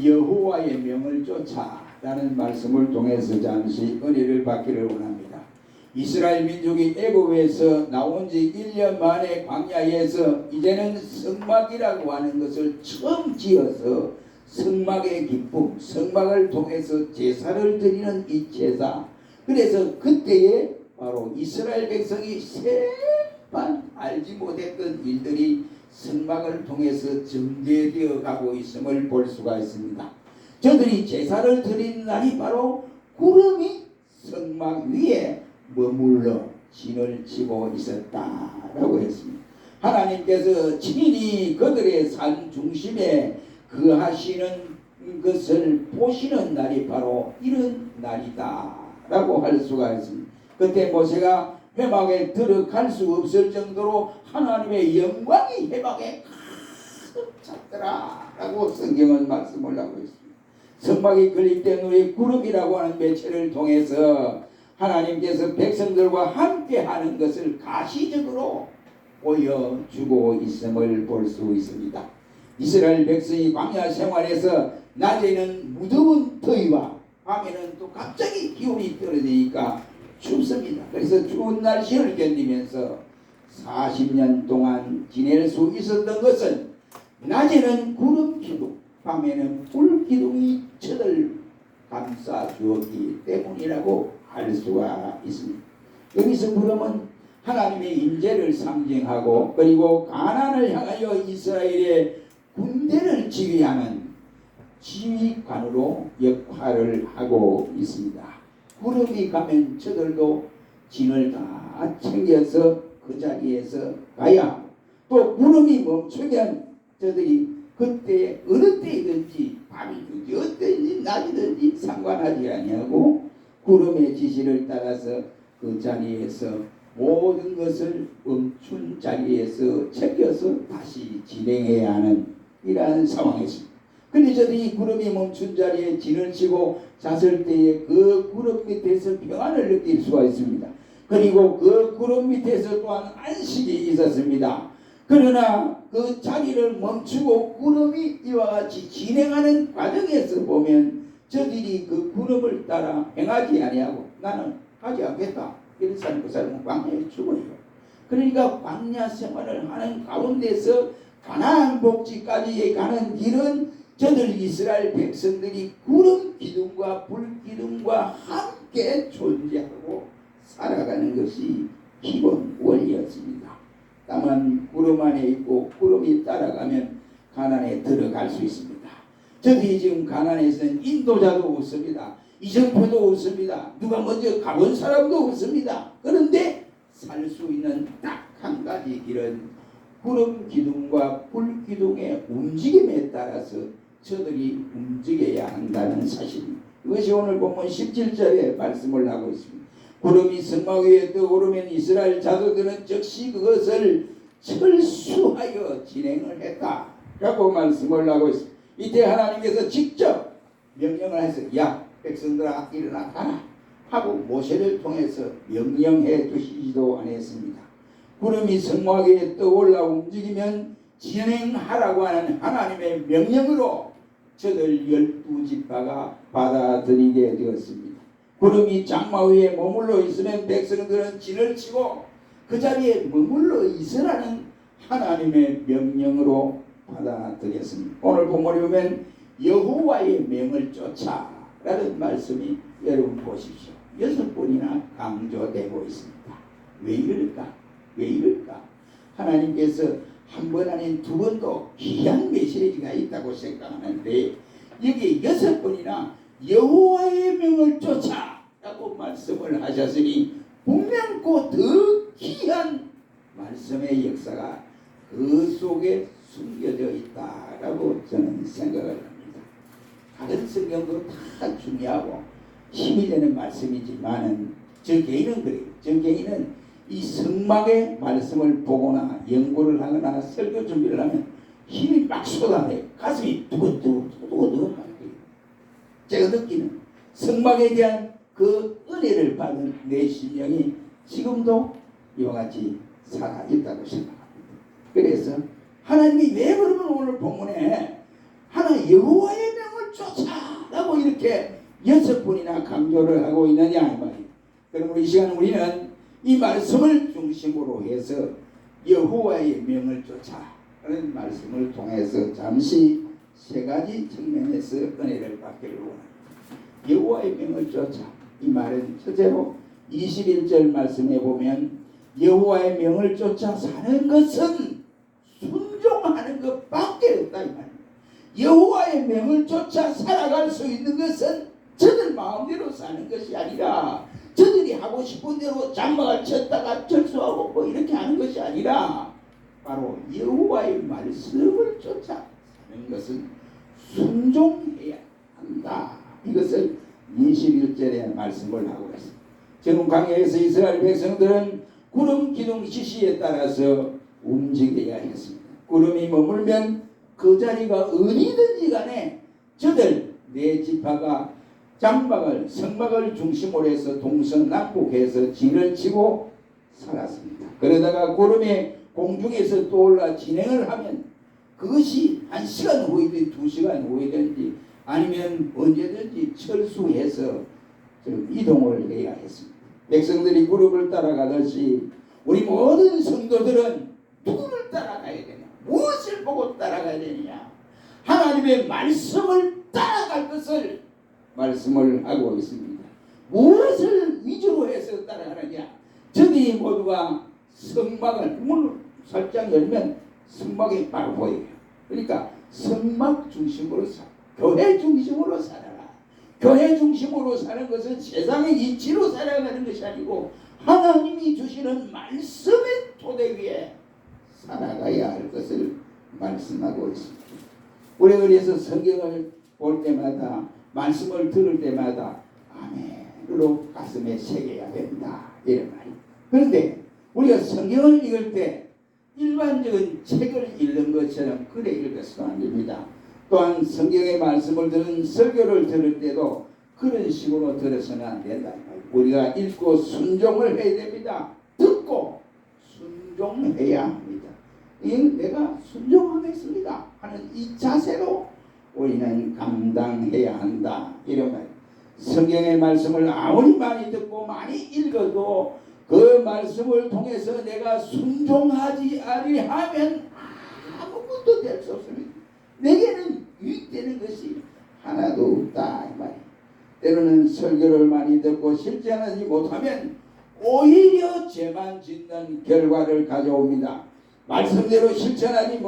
여호와의 명을 쫓아 라는 말씀을 통해서 잠시 은혜를 받기를 원합니다. 이스라엘 민족이 애굽에서 나온 지 1년 만에 광야에서 이제는 성막이라고 하는 것을 처음 지어서 성막의 기쁨, 성막을 통해서 제사를 드리는 이 제사, 그래서 그때에 바로 이스라엘 백성이 새만 알지 못했던 일들이 성막을 통해서 전개되어 가고 있음을 볼 수가 있습니다. 저들이 제사를 드리는 날이 바로 구름이 성막 위에 머물러 진을 치고 있었다라고 했습니다. 하나님께서 친히 그들의 삶 중심에 거하시는 것을 보시는 날이 바로 이런 날이다라고 할 수가 있습니다. 그때 모세가 회막에 들어갈 수 없을 정도로 하나님의 영광이 회막에 가득 찼더라라고 성경은 말씀을 하고 있습니다. 성막이 건립된 후에 구름이라고 하는 매체를 통해서 하나님께서 백성들과 함께 하는 것을 가시적으로 보여주고 있음을 볼 수 있습니다. 이스라엘 백성이 광야 생활에서 낮에는 무더운 더위와 밤에는 또 갑자기 기온이 떨어지니까 춥습니다. 그래서 추운 날씨를 견디면서 40년 동안 지낼 수 있었던 것은 낮에는 구름 기둥, 밤에는 불 기둥이 저들 감싸 주었기 때문이라고 할 수가 있습니다. 여기서 구름은 하나님의 임재를 상징하고 그리고 가나안을 향하여 이스라엘의 군대를 지휘하는 지휘관으로 역할을 하고 있습니다. 구름이 가면 저들도 진을 다 챙겨서 그 자리에서 가야 하고, 또 구름이 멈추면 저들이 그때 어느 때이든지 밤이든지 어때든지 낮이든지 상관하지 아니하고 구름의 지시를 따라서 그 자리에서 모든 것을 멈춘 자리에서 챙겨서 다시 진행해야 하는 이러한 상황이었습니다. 그런데 저들이 구름이 멈춘 자리에 진을 치고 잤을 때에 그 구름 밑에서 평안을 느낄 수가 있습니다. 그리고 그 구름 밑에서 또한 안식이 있었습니다. 그러나 그 자리를 멈추고 구름이 이와 같이 진행하는 과정에서 보면 저들이 그 구름을 따라 행하지 아니하고 나는 하지 않겠다, 이런 사람 그 사람은 광야에 죽어요. 그러니까 광야 생활을 하는 가운데서 가나안 복지까지 가는 길은 저들 이스라엘 백성들이 구름 기둥과 불 기둥과 함께 존재하고 살아가는 것이 기본 원리였습니다. 다만 구름 안에 있고 구름이 따라가면 가나안에 들어갈 수 있습니다. 저들이 지금 가나안에서는 인도자도 없습니다. 이정표도 없습니다. 누가 먼저 가본 사람도 없습니다. 그런데 살 수 있는 딱 한 가지 길은 구름 기둥과 불 기둥의 움직임에 따라서 저들이 움직여야 한다는 사실입니다. 이것이 오늘 본문 17절에 말씀을 하고 있습니다. 구름이 성막 위에 떠오르면 이스라엘 자손들은 즉시 그것을 철수하여 진행을 했다라고 말씀을 하고 있습니다. 이때 하나님께서 직접 명령을 해서 야 백성들아 일어나 가라 하고 모세를 통해서 명령해 주시지도 않았습니다. 구름이 성막 위에 떠올라 움직이면 진행하라고 하는 하나님의 명령으로 저들 12지파가 받아들이게 되었습니다. 구름이 장마 위에 머물러 있으면 백성들은 진을 치고 그 자리에 머물러 있으라는 하나님의 명령으로 받아들였습니다. 오늘 본문에 보면 여호와의 명을 쫓아 라는 말씀이 여러분 보십시오. 6번이나 강조되고 있습니다. 왜 이럴까? 왜 이럴까? 하나님께서 한 번 아닌 두 번도 귀한 메시지가 있다고 생각하는데 여기 6번이나 여호와의 명을 쫓아 라고 말씀을 하셨으니 분명코 더 귀한 말씀의 역사가 그 속에 숨겨져 있다라고 저는 생각을 합니다. 다른 성경도 다 중요하고 힘이 되는 말씀이지만은 저 개인은 그래요. 저 개인은 이 성막의 말씀을 보거나 연구를 하거나 설교 준비를 하면 힘이 막 쏟아내요. 가슴이 두근두근 하게. 제가 느끼는 성막에 대한 그 은혜를 받은 내 심령이 지금도 이와 같이 살아있다고 생각합니다. 그래서 하나님이 왜 그러면 오늘 본문에 하나 여호와의 명을 이렇게 6번이나 강조를 하고 있느냐 이 말이에요. 그러므로 이 시간 우리는 이 말씀을 중심으로 해서 여호와의 명을 쫓아 라는 말씀을 통해서 잠시 세 가지 측면에서 은혜를 받기를 원합니다. 여호와의 명을 쫓아, 이 말은 첫째로 21절 말씀에 보면 여호와의 명을 쫓아 사는 것은 순종하는 것밖에 없다 이 말입니다. 여호와의 명을 쫓아 살아갈 수 있는 것은 저들 마음대로 사는 것이 아니라 저들이 하고 싶은 대로 장막을 쳤다가 철수하고 뭐 이렇게 하는 것이 아니라 바로 여호와의 말씀을 쫓아 사는 것은 순종해야 한다. 이것을 21절의 말씀을 하고 있습니다. 지금 광야에서 이스라엘 백성들은 구름 기둥 지시에 따라서 움직여야 했습니다. 구름이 머물면 그 자리가 어디든지 간에 저들 네 지파가 장막을 성막을 중심으로 해서 동서남북해서 진을 치고 살았습니다. 그러다가 구름이 공중에서 떠올라 진행을 하면 그것이 1시간 후이든 2시간 후이든지 아니면 언제든지 철수해서 이동을 해야 했습니다. 백성들이 구름을 따라가듯이 우리 모든 성도들은 누구를 따라가야 되냐? 무엇을 보고 따라가야 되느냐? 하나님의 말씀을 따라갈 것을 말씀을 하고 있습니다. 무엇을 위주로 해서 따라가느냐? 저들이 모두가 성막을 문을 살짝 열면 성막이 바로 보여요. 그러니까 성막 중심으로 교회 중심으로 살아라. 교회 중심으로 사는 것은 세상의 이치로 살아가는 것이 아니고 하나님이 주시는 말씀의 토대 위에 살아가야 할 것을 말씀하고 있습니다. 우리 그래서 성경을 볼 때마다 말씀을 들을 때마다 아멘으로 가슴에 새겨야 된다 이런 말이에요. 그런데 우리가 성경을 읽을 때 일반적인 책을 읽는 것처럼 그래 읽어서는 안 됩니다. 또한 성경의 말씀을 듣는 설교를 들을 때도 그런 식으로 들어서는 안 된다. 우리가 읽고 순종을 해야 됩니다. 듣고 순종해야 합니다. 이건 내가 순종하겠습니다 하는 이 자세로 우리는 감당해야 한다 이런 말. 성경의 말씀을 아무리 많이 듣고 많이 읽어도 그 말씀을 통해서 내가 순종하지 아니하면 아무것도 될 수 없습니다. 내게는 유익되는 것이 하나도 없다 이 말이에요. 때로는 설교를 많이 듣고 실천하지 못하면 오히려 죄만 짓는 결과를 가져옵니다. 말씀대로 실천하지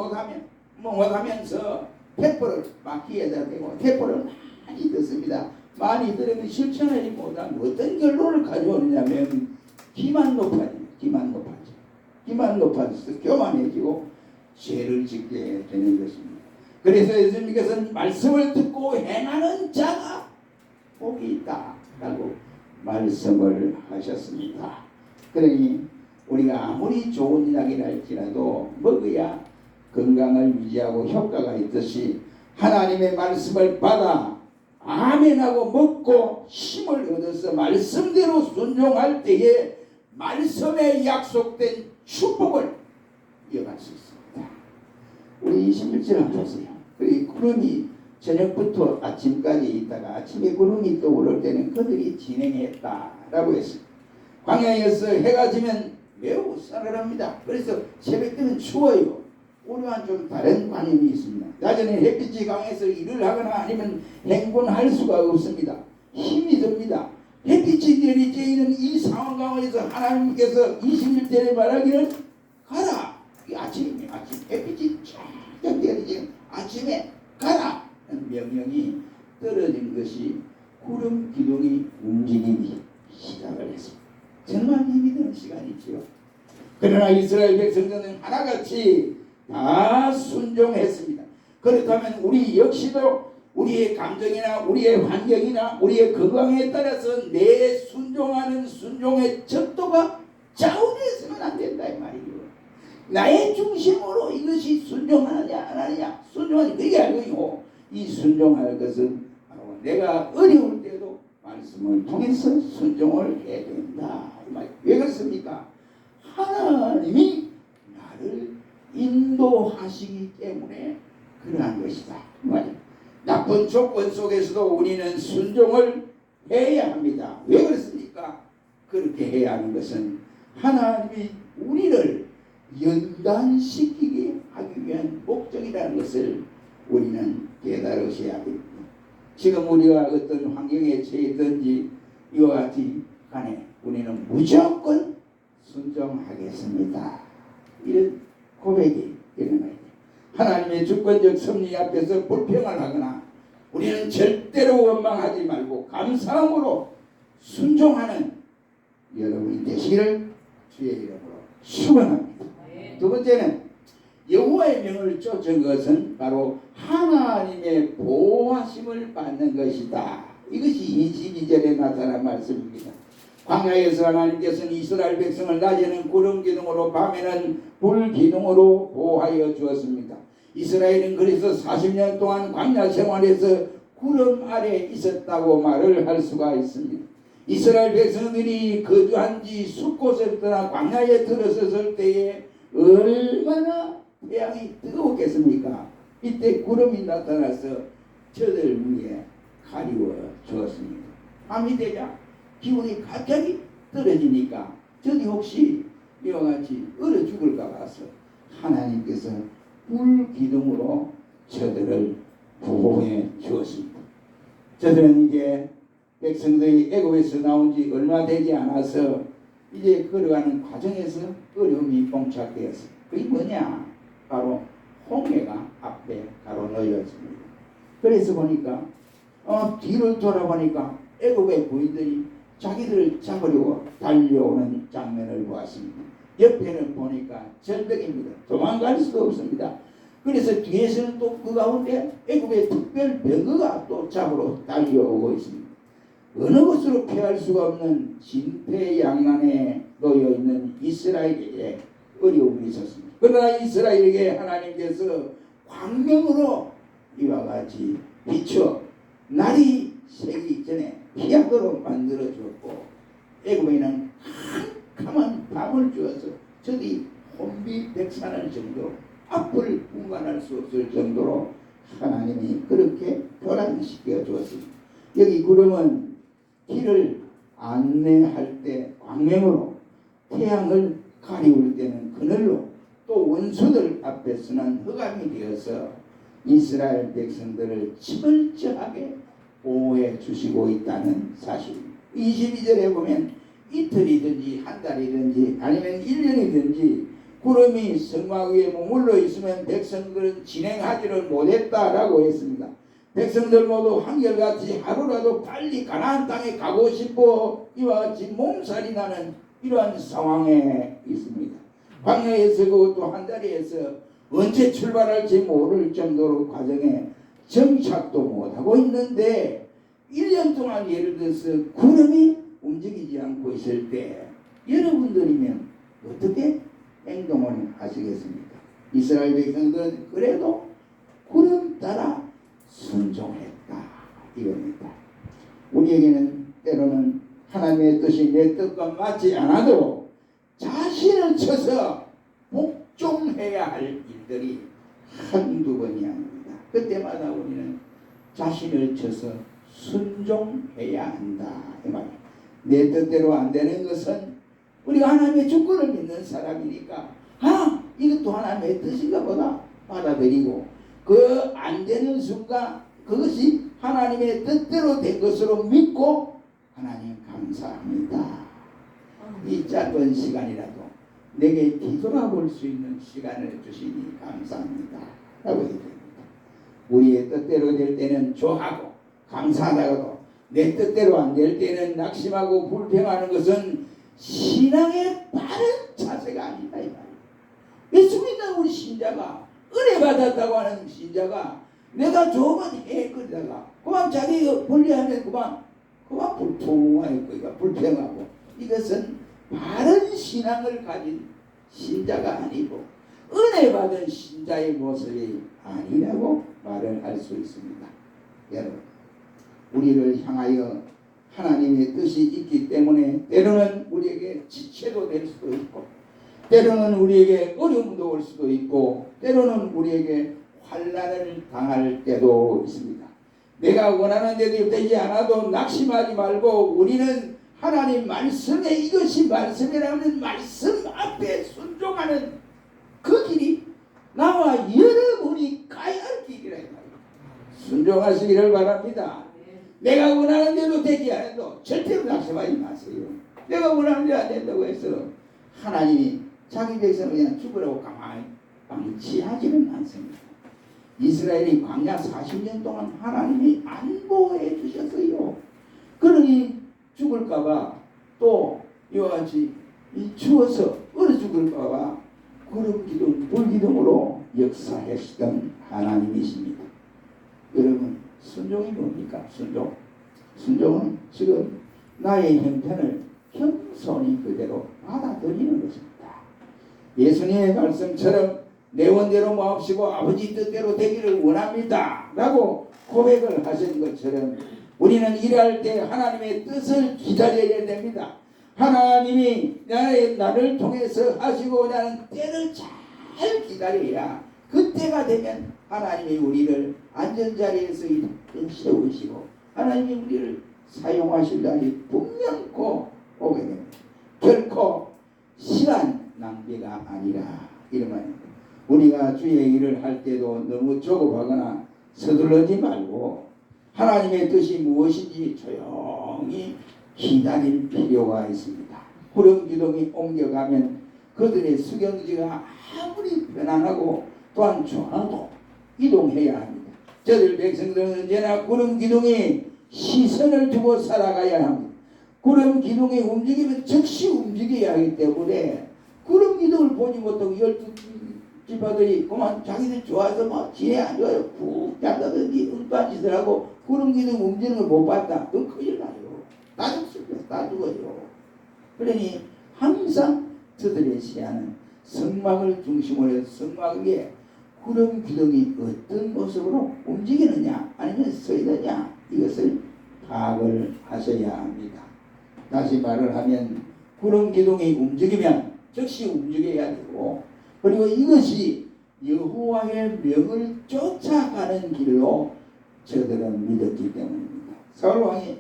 못하면서 태포를 막기에다 대고 태포를 많이 듣습니다. 많이 들으면 실천하지 못하면 어떤 결론을 가져오느냐면 기만 높아져. 교만해지고 죄를 짓게 되는 것입니다. 그래서 예수님께서는 말씀을 듣고 행하는 자가 복이 있다라고 말씀을 하셨습니다. 그러니 우리가 아무리 좋은 약이라 할지라도 먹어야 건강을 유지하고 효과가 있듯이 하나님의 말씀을 받아 아멘하고 먹고 힘을 얻어서 말씀대로 순종할 때에 말씀에 약속된 축복을 이어갈 수 있습니다. 우리 21절 한번 보세요. 그리고 구름이 저녁부터 아침까지 있다가 아침에 구름이 떠오를 때는 그들이 진행했다라고 했습니다. 광야에서 해가 지면 매우 싸늘합니다. 그래서 새벽 때는 추워요. 우리와는 좀 다른 관념이 있습니다. 낮에는 햇빛이 강해서 일을 하거나 아니면 행군할 수가 없습니다. 힘이 듭니다. 햇빛이 내리쬐는 이 상황 가운데서 하나님께서 21절에 말하기를 가라. 아침 햇빛이 쫙 내리쬐는 아침에 가라. 명령이 떨어진 것이 구름 기둥이 움직이기 시작을 했습니다. 정말 힘이 드는 시간이지요. 그러나 이스라엘 백성들은 하나같이 다 순종했습니다. 그렇다면 우리 역시도 우리의 감정이나 우리의 환경이나 우리의 건강에 따라서 내 순종하는 순종의 척도가 좌우되어서는 안 된다 이 말이죠. 나의 중심으로 이것이 순종하느냐 안 하느냐 순종하는 그게 아니고 이 순종할 것은 바로 내가 어려울 때도 말씀을 통해서 순종을 해야 된다 이 말. 왜 그렇습니까? 하나님이 나를 인도하시기 때문에 그러한 것이다 이 말이에요. 나쁜 조건 속에서도 우리는 순종을 해야 합니다. 왜 그렇습니까? 그렇게 해야 하는 것은 하나님이 우리를 연단시키게 하기 위한 목적이라는 것을 우리는 깨달으셔야 됩니다. 지금 우리가 어떤 환경에 처해든지 이와 같이 간에 우리는 무조건 순종하겠습니다. 이런 고백이 일어나야 돼요. 하나님의 주권적 섭리 앞에서 불평을 하거나 우리는 절대로 원망하지 말고 감사함으로 순종하는 여러분이 되시기를 주의 이름으로 축원합니다. 두 번째는 여호와의 명을 쫓은 것은 바로 하나님의 보호하심을 받는 것이다. 이것이 22절에 나타난 말씀입니다. 광야에서 하나님께서는 이스라엘 백성을 낮에는 구름 기둥으로 밤에는 불 기둥으로 보호하여 주었습니다. 이스라엘은 그래서 40년 동안 광야 생활에서 구름 아래 있었다고 말을 할 수가 있습니다. 이스라엘 백성들이 거주한 지 숲곳을 떠나 광야에 들어섰을 때에 얼마나 태양이 뜨거웠겠습니까? 이때 구름이 나타나서 저들 위에 가리워 주었습니다. 밤이 되자 기온이 갑자기 떨어지니까 저기 혹시 이와 같이 얼어 죽을까 봐서 하나님께서 불 기둥으로 저들을 보호해 주었습니다. 저들은 이제 백성들이 애굽에서 나온 지 얼마 되지 않아서 이제 걸어가는 과정에서 어려움이 봉착되었습니다. 그게 뭐냐? 바로 홍해가 앞에 가로놓였습니다. 그래서 보니까 뒤를 돌아보니까 애굽의 부인들이 자기들을 잡으려고 달려오는 장면을 보았습니다. 옆에는 보니까 절벽입니다. 도망갈 수도 없습니다. 그래서 뒤에서는 또 그 가운데 애굽의 특별 병거가 또 잡으러 달려오고 있습니다. 어느 곳으로 피할 수가 없는 진퇴양난에 놓여 있는 이스라엘에게 어려움이 있었습니다. 그러나 이스라엘에게 하나님께서 광명으로 이와 같이 비춰 날이 새기 전에 피하도록 만들어 주었고 애굽에는 캄캄한 밤을 주어서 저들이 혼비백산할 정도로 앞을 분간할 수 없을 정도로 하나님이 그렇게 교란시켜 주었습니다. 여기 구름은 길을 안내할 때 광명으로, 태양을 가리울 때는 그늘로, 또 원수들 앞에서는 흑암이 되어서 이스라엘 백성들을 치밀하게 보호해 주시고 있다는 사실입니다. 22절에 보면 이틀이든지 한 달이든지 아니면 1년이든지 구름이 성막 위에 머물러 있으면 백성들은 진행하지를 못했다라고 했습니다. 백성들 모두 한결같이 하루라도 빨리 가나안 땅에 가고 싶어 이와 같이 몸살이 나는 이러한 상황에 있습니다. 광야에서 그것도 한 자리에서 언제 출발할지 모를 정도로 과정에 정착도 못하고 있는데 1년 동안 예를 들어서 구름이 움직이지 않고 있을 때 여러분들이면 어떻게 행동을 하시겠습니까? 이스라엘 백성들은 그래도 구름 따라 순종했다 이겁니다. 우리에게는 때로는 하나님의 뜻이 내 뜻과 맞지 않아도 자신을 쳐서 복종해야 할 일들이 한두 번이 아닙니다. 그때마다 우리는 자신을 쳐서 순종해야 한다 이 말이에요. 내 뜻대로 안 되는 것은 우리가 하나님의 주권을 믿는 사람이니까 이것도 하나님의 뜻인가 보다 받아들이고 그 안 되는 순간 그것이 하나님의 뜻대로 된 것으로 믿고 하나님 감사합니다. 이 짧은 시간이라도 내게 뒤돌아볼 수 있는 시간을 주시니 감사합니다 라고 얘기합니다. 우리의 뜻대로 될 때는 좋아하고 감사하다고도 내 뜻대로 안 될 때는 낙심하고 불평하는 것은 신앙의 바른 자세가 아니다 이 말이에요. 예수 믿는 우리 신자가 은혜 받았다고 하는 신자가 내가 좋으면 해 그러다가 그만 자기 불리하면 그만 불통하고 불평하고 이것은 바른 신앙을 가진 신자가 아니고 은혜 받은 신자의 모습이 아니라고 말을 할 수 있습니다. 여러분 우리를 향하여 하나님의 뜻이 있기 때문에 때로는 우리에게 지체도 될 수도 있고 때로는 우리에게 어려움도 올 수도 있고 때로는 우리에게 환난을 당할 때도 있습니다. 내가 원하는 대로 되지 않아도 낙심하지 말고 우리는 하나님 말씀에 이것이 말씀이라는 말씀 앞에 순종하는 그 길이 나와 여러분이 가야 할 길이라 이 말이에요. 순종하시기를 바랍니다. 내가 원하는 대로 되지 않아도 절대로 낙심하지 마세요. 내가 원하는 대로 안 된다고 해서 하나님이 자기 백성을 그냥 죽으라고 가만히 방치하지는 않습니다. 이스라엘이 광야 40년 동안 하나님이 안보해 주셨어요. 그러니 죽을까봐 또 이와 같이 추워서 얼어 죽을까봐 구름기둥, 불기둥으로 역사하시던 하나님이십니다. 여러분, 순종이 뭡니까? 순종은 지금 나의 형편을 겸손히 그대로 받아들이는 것입니다. 예수님의 말씀처럼 내 원대로 마옵시고 아버지 뜻대로 되기를 원합니다 라고 고백을 하신 것처럼 우리는 일할 때 하나님의 뜻을 기다려야 됩니다. 하나님이 나를 통해서 하시고 나는 때를 잘 기다려야 그때가 되면 하나님이 우리를 안전자리에서 세우시고 하나님이 우리를 사용하실 날이 분명코 오게 됩니다. 결코 시간 낭비가 아니라 이런 말입니다. 우리가 주의 일을 할 때도 너무 조급하거나 서둘러지 말고 하나님의 뜻이 무엇인지 조용히 기다릴 필요가 있습니다. 구름기둥이 옮겨가면 그들의 수경지가 아무리 편안하고 또한 좋아도 이동해야 합니다. 저들 백성들은 언제나 구름기둥이 시선을 두고 살아가야 합니다. 구름기둥이 움직이면 즉시 움직여야 하기 때문에 구름기둥을 보지 못하고 12지파들이 그만 자기들 좋아서 막 지혜 안 좋아요 푹 잔다든지 엉뚱한 짓을 하고 구름기둥 움직이는 걸 못 봤다. 그건 큰일 나요. 다 죽습니다. 다 죽어요. 그러니 항상 저들의 시야는 성막을 중심으로 해서 성막 위에 구름기둥이 어떤 모습으로 움직이느냐 아니면 서 있느냐 이것을 파악을 하셔야 합니다. 다시 말을 하면 구름기둥이 움직이면 즉시 움직여야 되고 그리고 이것이 여호와의 명을 쫓아가는 길로 저들은 믿었기 때문입니다. 사울왕이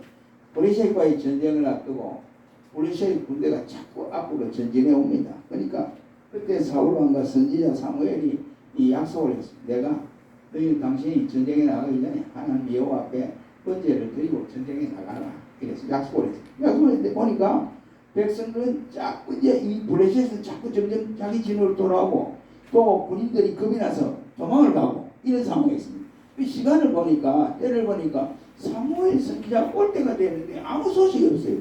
브레셋과의 전쟁을 앞두고 브레셋 군대가 자꾸 앞으로 전진해 옵니다. 그러니까 그때 사울왕과 선지자 사무엘이 이 약속을 했습니다. 내가 너희 당신이 전쟁에 나가기 전에 하나님 여호와 앞에 번제를 드리고 전쟁에 나가라. 이래서 약속을 했습니다. 약속을 했는데 보니까 백성들은 자꾸 이제 이 블레셋은 자꾸 점점 자기 진으로 돌아오고 또 군인들이 겁이 나서 도망을 가고 이런 상황이 있습니다. 이 시간을 보니까 때를 보니까 사무엘 선지자 올 때가 되는데 아무 소식이 없어요.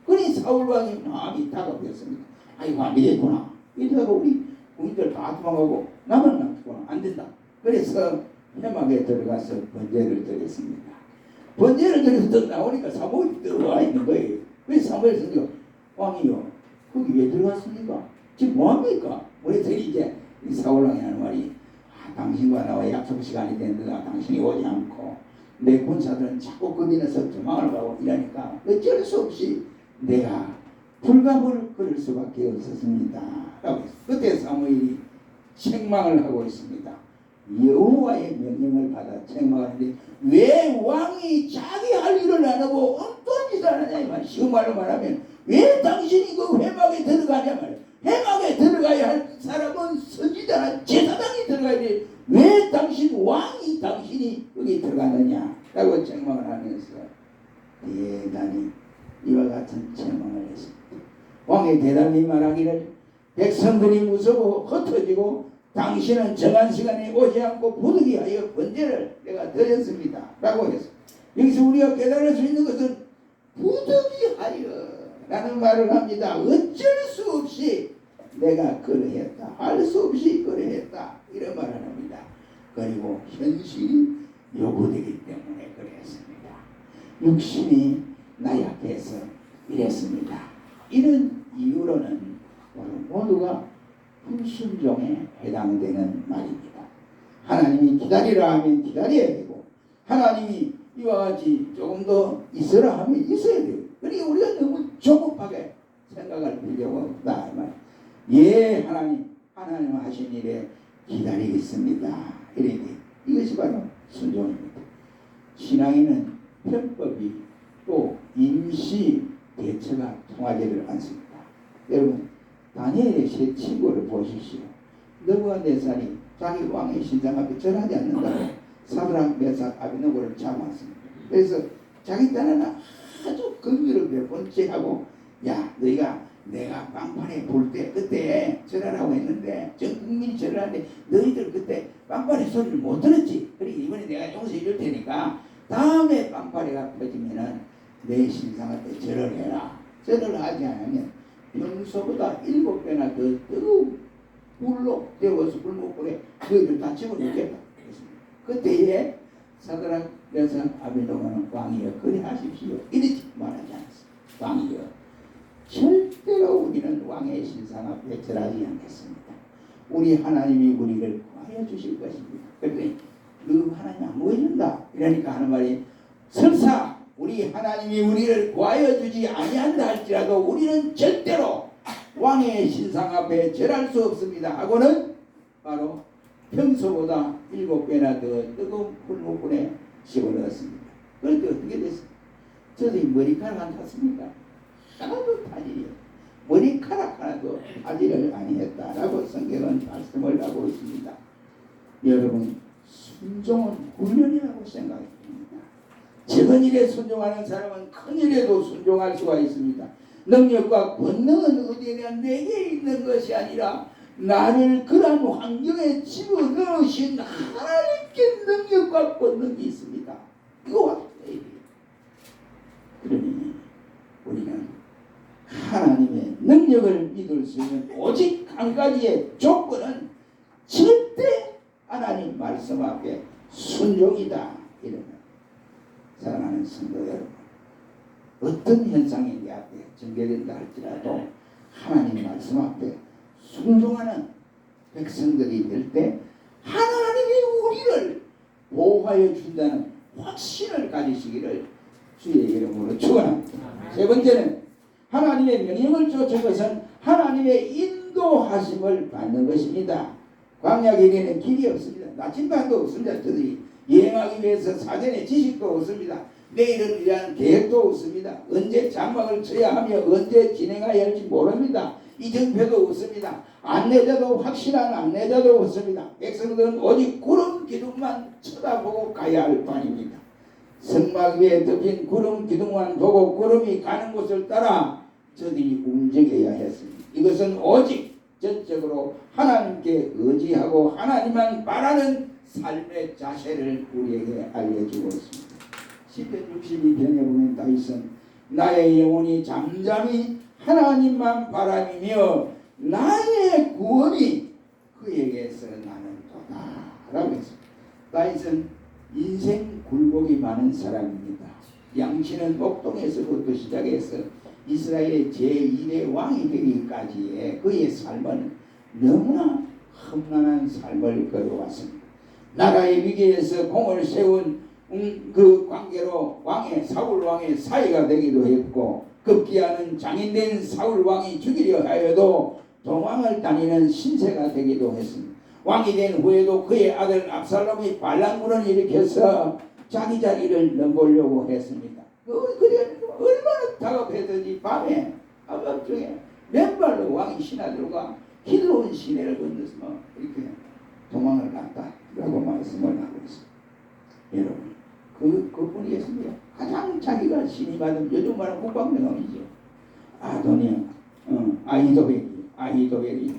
그러니 사울왕이 마음이 다급했습니다. 아이고 안 되겠구나. 이러다가 우리 군인들 다 도망가고 나만 남구나 안 된다. 그래서 회막에 들어가서 번제를 드렸습니다. 번제를 드려서 나오니까 사무엘이 들어와 있는 거예요. 왜 사무엘 선지가 왕이요 거기 왜 들어갔습니까? 지금 뭐합니까? 그랬더니 이제 사울왕이 하는 말이 당신과 나와 약속 시간이 됐는데 당신이 오지 않고 내 군사들은 자꾸 겁이 나서 도망을 가고 이러니까 어쩔 수 없이 내가 불갑을 걸을 수밖에 없었습니다 라고 했어요. 그때 사무엘이 책망을 하고 있습니다. 여호와의 명령을 받아 책망하는데 왜 왕이 자기 할 일을 안 하고 엉뚱한 짓을 하느냐 이 말. 쉬운 말로 말하면 왜 당신이 그 회막에 들어가냐 말이야. 회막에 들어가야 할 사람은 선지자나 제사장이 들어가야 돼. 왜 당신이 여기 들어가느냐 라고 책망을 하면서 대단히 이와 같은 책망을 했습니다. 왕의 대답이 말하기를 백성들이 무서워 흩어지고 당신은 정한 시간에 오지 않고 부득이하여 번제를 내가 드렸습니다 라고 했습니다. 여기서 우리가 깨달을 수 있는 것은 부득이하여 라는 말을 합니다. 어쩔 수 없이 내가 그러했다. 할 수 없이 그러했다. 이런 말을 합니다. 그리고 현실이 요구되기 때문에 그랬습니다. 육신이 나약해서 이랬습니다. 이런 이유로는 모두가 불순종에 해당되는 말입니다. 하나님이 기다리라 하면 기다려야 되고 하나님이 이와 같이 조금 더 있으라 하면 있어야 돼요. 그러니까 우리가 너무 조급하게 생각할 필요가 없다. 예, 하나님 하신 일에 기다리겠습니다. 이렇게 이것이 바로 순종입니다. 신앙에는 편법이 또 임시 대처가 통하지를 않습니다. 여러분 다니엘의 세 친구를 보십시오. 느부갓네살이 자기 왕의 신상 앞에 절하지 않는다고 사드락 메삭 아벤노고를 잡았습니다. 그래서 자기 딴에는 아주 긍휼을 베푼체하고 야 너희가 내가 빵판에 볼 때 그때 절하라고 했는데 전 국민이 절하는데 너희들 그때 빵판의 소리를 못 들었지. 그러니까 이번에 내가 용서해 줄 테니까 다음에 빵판에가 퍼지면은 내 신상 앞에 절을 해라. 절을 하지 않으면 평소보다 7배나 더 뜨거운 불로 데워서 불목불에 너희들 다 집어넣겠다. 그때에 사드락 메삭 아벤노고는 왕이여 그리하십시오. 이렇게 말하지 않았습니다. 왕이여 절대로 우리는 왕의 신상 앞에 절하지 않겠습니다. 우리 하나님이 우리를 구하여 주실 것입니다. 그랬더니 너 하나님 안 구해준다 이러니까 하는 말이 설사 우리 하나님이 우리를 구하여 주지 아니한다 할지라도 우리는 절대로 왕의 신상 앞에 절할 수 없습니다 하고는 바로 평소보다 7배나 더 뜨거운 불목불에 집어넣었습니다. 그런데 어떻게 됐습니까? 저들이 머리카락 안 탔습니까? 하나도 타지 머리카락 하나도 타지를 아니했다라고 성경은 말씀을 하고 있습니다. 여러분 순종은 훈련이라고 생각합니다. 작은 일에 순종하는 사람은 큰 일에도 순종할 수가 있습니다. 능력과 권능은 어디에나 내게 있는 것이 아니라 나를 그러한 환경에 집어넣으신 하나님께 능력과 권능이 있습니다. 이거 그러니 우리는 하나님의 능력을 믿을 수 있는 오직 한 가지의 조건은 절대 하나님 말씀 앞에 순종이다. 이러면 사랑하는 성도 여러분 어떤 현상이 내 앞에 전개된다 할지라도 하나님 말씀 앞에 순종하는 백성들이 될 때 하나님이 우리를 보호하여 준다는 확신을 가지시기를 주의 이름으로 축원합니다. 세 번째는 하나님의 명령을 쫓은 것은 하나님의 인도하심을 받는 것입니다. 광야길에는 길이 없습니다. 나침반도 없습니다. 저들이 여행하기 위해서 사전에 지식도 없습니다. 내일을 위한 계획도 없습니다. 언제 장막을 쳐야 하며 언제 진행해야 할지 모릅니다. 이정표도 없습니다. 안내자도 확실한 안내자도 없습니다. 백성들은 오직 구름 기둥만 쳐다보고 가야 할 판입니다. 성막 위에 덮인 구름 기둥만 보고 구름이 가는 곳을 따라 저들이 움직여야 했습니다. 이것은 오직 전적으로 하나님께 의지하고 하나님만 바라는 삶의 자세를 우리에게 알려주고 있습니다. 시편 62편에 보면 다윗은 나의 영혼이 잠잠히 하나님만 바라며 나의 구원이 그에게서 나는도다 라고 했습니다. 다윗은 인생 굴곡이 많은 사람입니다. 양치는 목동에서부터 시작해서 이스라엘의 제1의 왕이 되기까지의 그의 삶은 너무나 험난한 삶을 걸어왔습니다. 나라의 위기에서 공을 세운 그 관계로 사울 왕의 사이가 되기도 했고 급기야는 장인된 사울 왕이 죽이려 하여도 도망을 다니는 신세가 되기도 했습니다. 왕이 된 후에도 그의 아들 압살롬이 반란군을 일으켜서 자기 자리를 넘보려고 했습니다. 그래 얼마나 다급했든지 밤에 밤중에 맨발로 왕이 신하들과 기드론 시내를 건너서 이렇게 도망을 갔다라고 말씀을 하고 있습니다. 여러분 그분이겠습니다. 가장 자기가 신임받은 요즘 말하는 국방명함이죠. 아히도벨이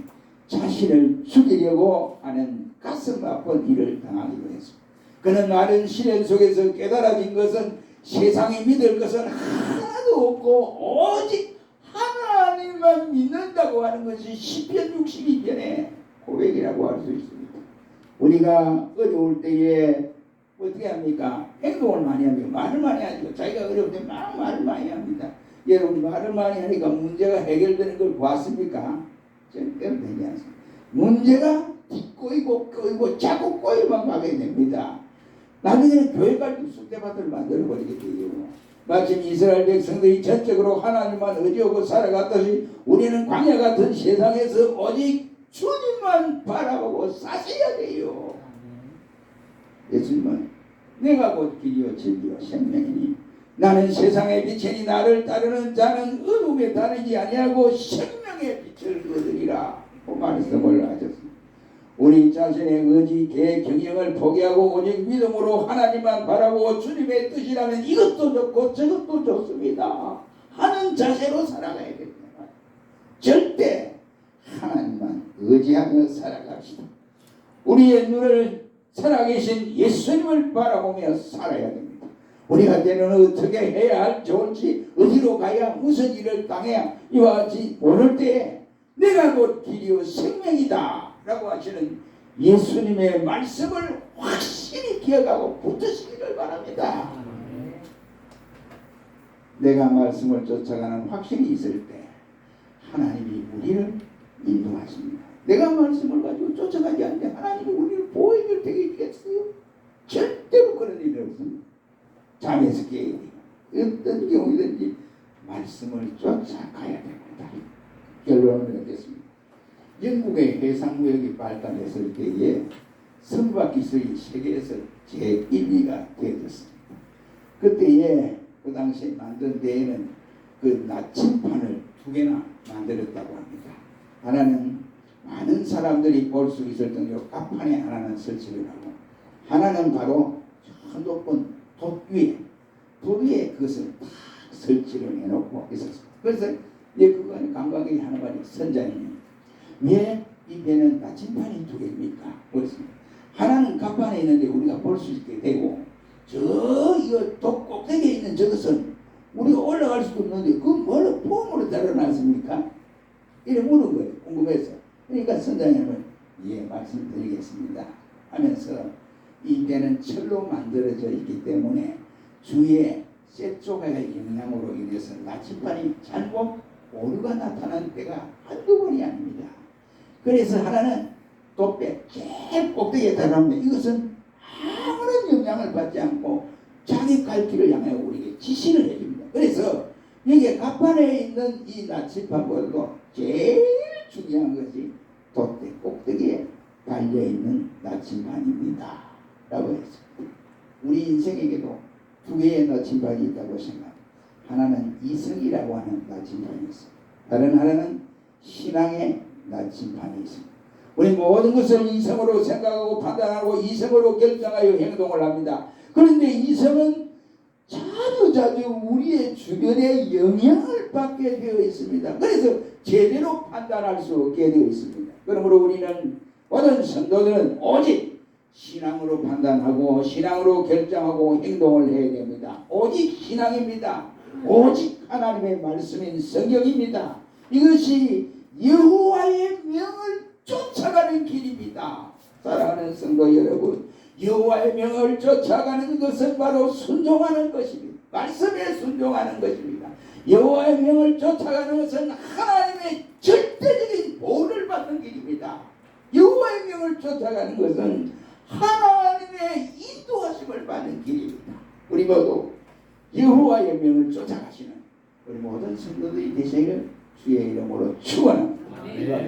자신을 죽이려고 하는 가슴 아픈 일을 당하기도 했습니다. 그는 마른 시련 속에서 깨달아진 것은 세상에 믿을 것은 하나도 없고 오직 하나님만 믿는다고 하는 것이 시편 62편의 고백이라고 할 수 있습니다. 우리가 어려울 때에 어떻게 합니까? 행동을 많이 합니다. 말을 많이 하죠. 자기가 어려울 때 말을 많이 합니다. 여러분 말을 많이 하니까 문제가 해결되는 걸 보았습니까? 절대로 되지 않습니다. 문제가 뒷꼬이고 꼬이고 자꾸 꼬이만 가게 됩니다. 나중에는 교회까지 쑥대밭을 만들어버리게 돼요. 마침 이스라엘 백성들이 전적으로 하나님만 의지하고 살아갔듯이 우리는 광야 같은 세상에서 오직 주님만 바라보고 사셔야 돼요. 예수님은 내가 곧 길이요 진리요 생명이니 나는 세상의 빛이니 나를 따르는 자는 어둠에 다니지 아니하고 생명의 빛을 얻으리라. 그 말씀을 하셨습니다. 우리 자신의 의지, 계획, 경영을 포기하고 오직 믿음으로 하나님만 바라보고 주님의 뜻이라면 이것도 좋고 저것도 좋습니다 하는 자세로 살아가야 됩니다. 절대 하나님만 의지하며 살아갑시다. 우리의 눈을 살아계신 예수님을 바라보며 살아야 됩니다. 우리가 때로는 어떻게 해야 할 좋을지, 어디로 가야 무슨 일을 당해야 이와 같이 모를 때에 내가 곧 길이요 생명이다 라고 하시는 예수님의 말씀을 확실히 기억하고 붙으시기를 바랍니다. 내가 말씀을 쫓아가는 확신이 있을 때 하나님이 우리를 인도하십니다. 내가 말씀을 가지고 쫓아가지 않는데 하나님이 우리를 보호해줄 때가 있겠어요? 절대로 그런 일이 없습니다. 잠에서 깨어요. 어떤 경우든지 말씀을 쫓아가야 됩니다. 결론을 내겠습니다. 영국의 해상무역이 발달했을 때에 선박 기술이 세계에서 제1위가 되었습니다. 그때에 그 당시에 만든 데에는 그 나침판을 2개나 만들었다고 합니다. 하나는 많은 사람들이 볼 수 있을 정도로 갑판에 하나는 설치를 하고, 하나는 바로 저 높은 돛 위에 그것을 딱 설치를 해놓고 있었습니다. 그래서 그거 관광객이 하는 말이, 선장님 왜 이 배는 나침판이 2개입니까? 그렇습니다. 하나는 갑판에 있는데 우리가 볼 수 있게 되고, 이거 돛 꼭대기에 있는 저것은 우리가 올라갈 수도 없는데 그 뭐를 폼으로 달아놨습니까? 이래 물은 거예요. 궁금해서. 그러니까 선장님은 예 말씀드리겠습니다 하면서, 이 배는 철로 만들어져 있기 때문에 주위에 쇠조각의 영향으로 인해서 나침판이 잘못 오류가 나타난 때가 한두 번이 아닙니다. 그래서 하나는 돛배 제일 꼭대기에 달아놓으면 이것은 아무런 영향을 받지 않고 자기 갈 길을 향해 우리에게 지시를 해줍니다. 그래서 여기에 갑판에 있는 이 나침판보다도 제일 중요한 것이 돛배 꼭대기에 달려있는 나침판입니다 라고 했습니다. 우리 인생에게도 2개의 나침판이 있다고 생각합니다. 하나는 이성이라고 하는 나침판이 있습니다. 다른 하나는 신앙의 나침판이 있습니다. 우리 모든 것을 이성으로 생각하고 판단하고 이성으로 결정하여 행동을 합니다. 그런데 이성은 자주 우리의 주변에 영향을 받게 되어 있습니다. 그래서 제대로 판단할 수 없게 되어 있습니다. 그러므로 우리는, 모든 성도들은 오직 신앙으로 판단하고 신앙으로 결정하고 행동을 해야 됩니다. 오직 신앙입니다. 오직 하나님의 말씀인 성경입니다. 이것이 여호와의 명을 쫓아가는 길입니다. 사랑하는 성도 여러분, 여호와의 명을 쫓아가는 것은 바로 순종하는 것입니다. 말씀에 순종하는 것입니다. 여호와의 명을 쫓아가는 것은 하나님의 절대적인 보호를 받는 길입니다. 여호와의 명을 쫓아가는 것은 하나님의 인도하심을 받는 길입니다. 우리 모두 여호와의 명을 쫓아가시는 우리 모든 성도들이 되시기를 주의 이름으로 축원합니다.